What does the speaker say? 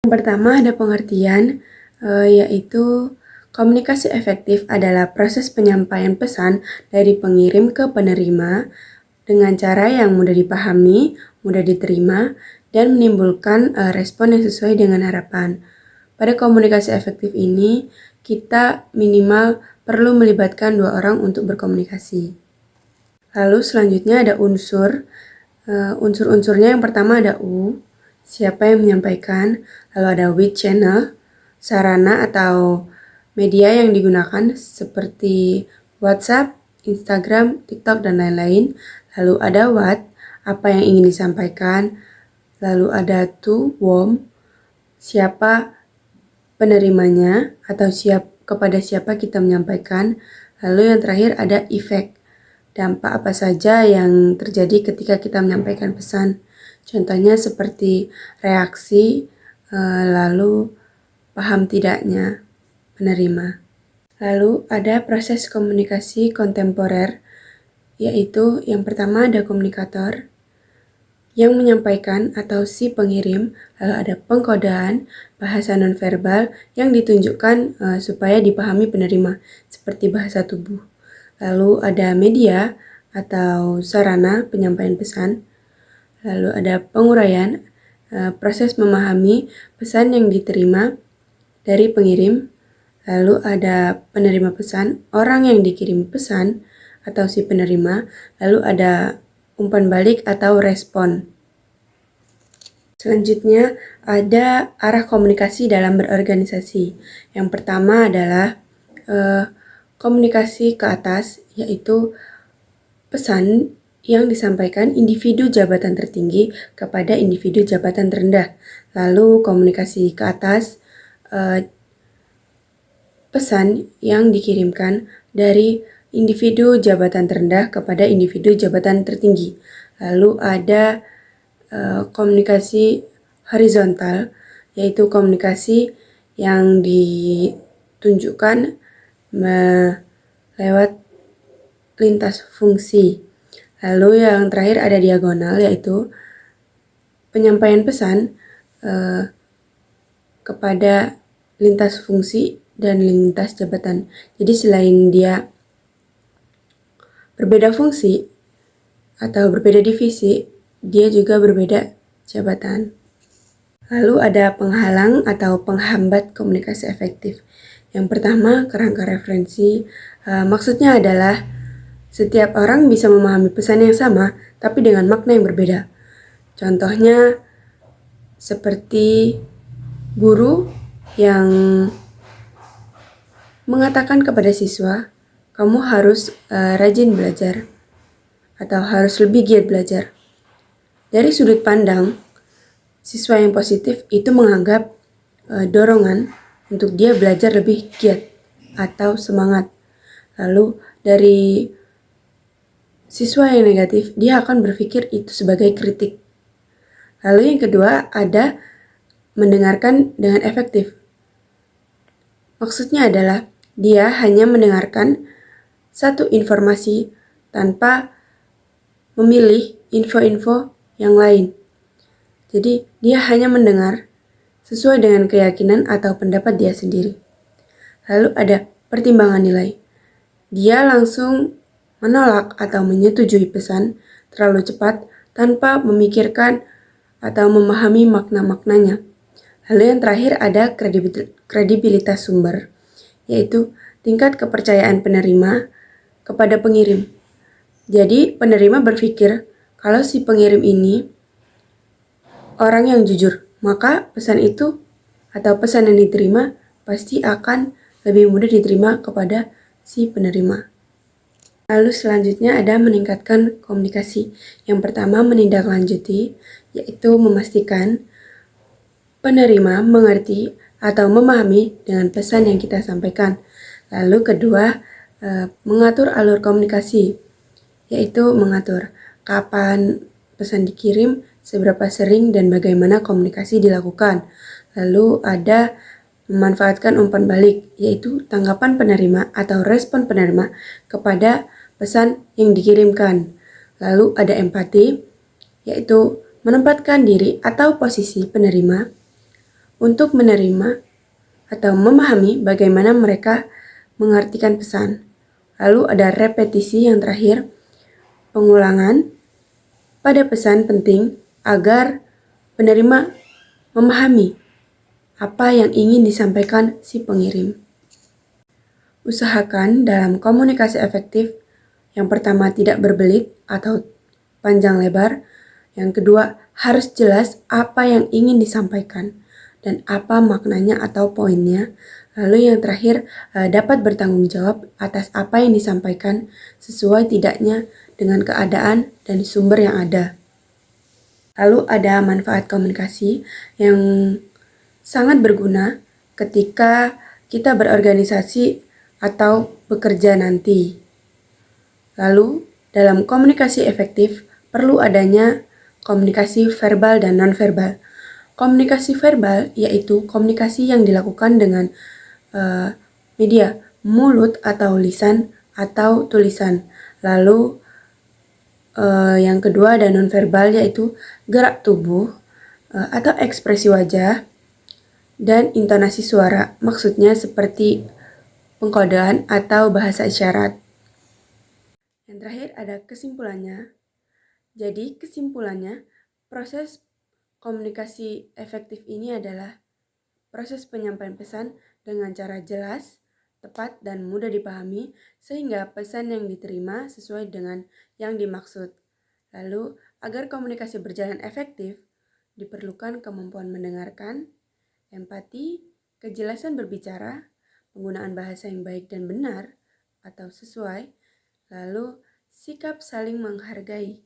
Yang pertama ada pengertian, yaitu komunikasi efektif adalah proses penyampaian pesan dari pengirim ke penerima dengan cara yang mudah dipahami, mudah diterima, dan menimbulkan respon yang sesuai dengan harapan. Pada komunikasi efektif ini, kita minimal perlu melibatkan 2 orang untuk berkomunikasi. Lalu selanjutnya ada unsur-unsurnya yang pertama ada siapa yang menyampaikan, lalu ada which channel, sarana atau media yang digunakan seperti WhatsApp, Instagram, TikTok, dan lain-lain. Lalu ada what, apa yang ingin disampaikan. Lalu ada to, whom, siapa penerimanya atau kepada siapa kita menyampaikan. Lalu yang terakhir ada effect, dampak apa saja yang terjadi ketika kita menyampaikan pesan. Contohnya seperti reaksi, lalu paham tidaknya penerima. Lalu ada proses komunikasi kontemporer, yaitu yang pertama ada komunikator yang menyampaikan atau si pengirim, lalu ada pengkodaan, bahasa nonverbal yang ditunjukkan supaya dipahami penerima, seperti bahasa tubuh. Lalu ada media atau sarana penyampaian pesan. Lalu ada penguraian, proses memahami pesan yang diterima dari pengirim. Lalu ada penerima pesan, orang yang dikirim pesan atau si penerima. Lalu ada umpan balik atau respon. Selanjutnya ada arah komunikasi dalam berorganisasi. Yang pertama adalah komunikasi ke atas, yaitu pesan yang disampaikan individu jabatan tertinggi kepada individu jabatan terendah. Lalu komunikasi ke atas, pesan yang dikirimkan dari individu jabatan terendah kepada individu jabatan tertinggi. Lalu ada komunikasi horizontal, yaitu komunikasi yang ditunjukkan lewat lintas fungsi. Lalu yang terakhir ada diagonal, yaitu penyampaian pesan kepada lintas fungsi dan lintas jabatan. Jadi selain dia berbeda fungsi atau berbeda divisi, dia juga berbeda jabatan. Lalu ada penghalang atau penghambat komunikasi efektif. Yang pertama, kerangka referensi. Maksudnya adalah setiap orang bisa memahami pesan yang sama, tapi dengan makna yang berbeda. Contohnya seperti guru yang mengatakan kepada siswa, kamu harus rajin belajar atau harus lebih giat belajar. Dari sudut pandang siswa yang positif itu menganggap dorongan untuk dia belajar lebih giat atau semangat. Lalu dari siswa yang negatif, dia akan berpikir itu sebagai kritik. Lalu yang kedua ada mendengarkan dengan efektif. Maksudnya adalah dia hanya mendengarkan satu informasi tanpa memilih info-info yang lain. Jadi dia hanya mendengar sesuai dengan keyakinan atau pendapat dia sendiri. Lalu ada pertimbangan nilai. Dia langsung menolak atau menyetujui pesan terlalu cepat tanpa memikirkan atau memahami makna-maknanya. Lalu yang terakhir ada kredibilitas sumber, yaitu tingkat kepercayaan penerima kepada pengirim. Jadi penerima berpikir kalau si pengirim ini orang yang jujur, maka pesan itu atau pesan yang diterima pasti akan lebih mudah diterima kepada si penerima. Lalu selanjutnya ada meningkatkan komunikasi. Yang pertama menindaklanjuti, yaitu memastikan penerima mengerti atau memahami dengan pesan yang kita sampaikan. Lalu kedua, mengatur alur komunikasi, yaitu mengatur kapan pesan dikirim, seberapa sering dan bagaimana komunikasi dilakukan. Lalu ada memanfaatkan umpan balik, yaitu tanggapan penerima atau respon penerima kepada pesan yang dikirimkan. Lalu ada empati, yaitu menempatkan diri atau posisi penerima untuk menerima atau memahami bagaimana mereka mengartikan pesan. Lalu ada repetisi yang terakhir, pengulangan pada pesan penting agar penerima memahami apa yang ingin disampaikan si pengirim. Usahakan dalam komunikasi efektif, yang pertama tidak berbelit atau panjang lebar, yang kedua harus jelas apa yang ingin disampaikan dan apa maknanya atau poinnya. Lalu yang terakhir dapat bertanggung jawab atas apa yang disampaikan sesuai tidaknya dengan keadaan dan sumber yang ada. Lalu ada manfaat komunikasi yang sangat berguna ketika kita berorganisasi atau bekerja nanti. Lalu, dalam komunikasi efektif perlu adanya komunikasi verbal dan nonverbal. Komunikasi verbal yaitu komunikasi yang dilakukan dengan media mulut atau lisan atau tulisan. Lalu yang kedua ada nonverbal yaitu gerak tubuh atau ekspresi wajah dan intonasi suara. Maksudnya seperti pengkodean atau bahasa isyarat. Yang terakhir ada kesimpulannya. Jadi kesimpulannya, proses komunikasi efektif ini adalah proses penyampaian pesan dengan cara jelas, tepat, dan mudah dipahami sehingga pesan yang diterima sesuai dengan yang dimaksud. Lalu, agar komunikasi berjalan efektif, diperlukan kemampuan mendengarkan, empati, kejelasan berbicara, penggunaan bahasa yang baik dan benar atau sesuai, lalu sikap saling menghargai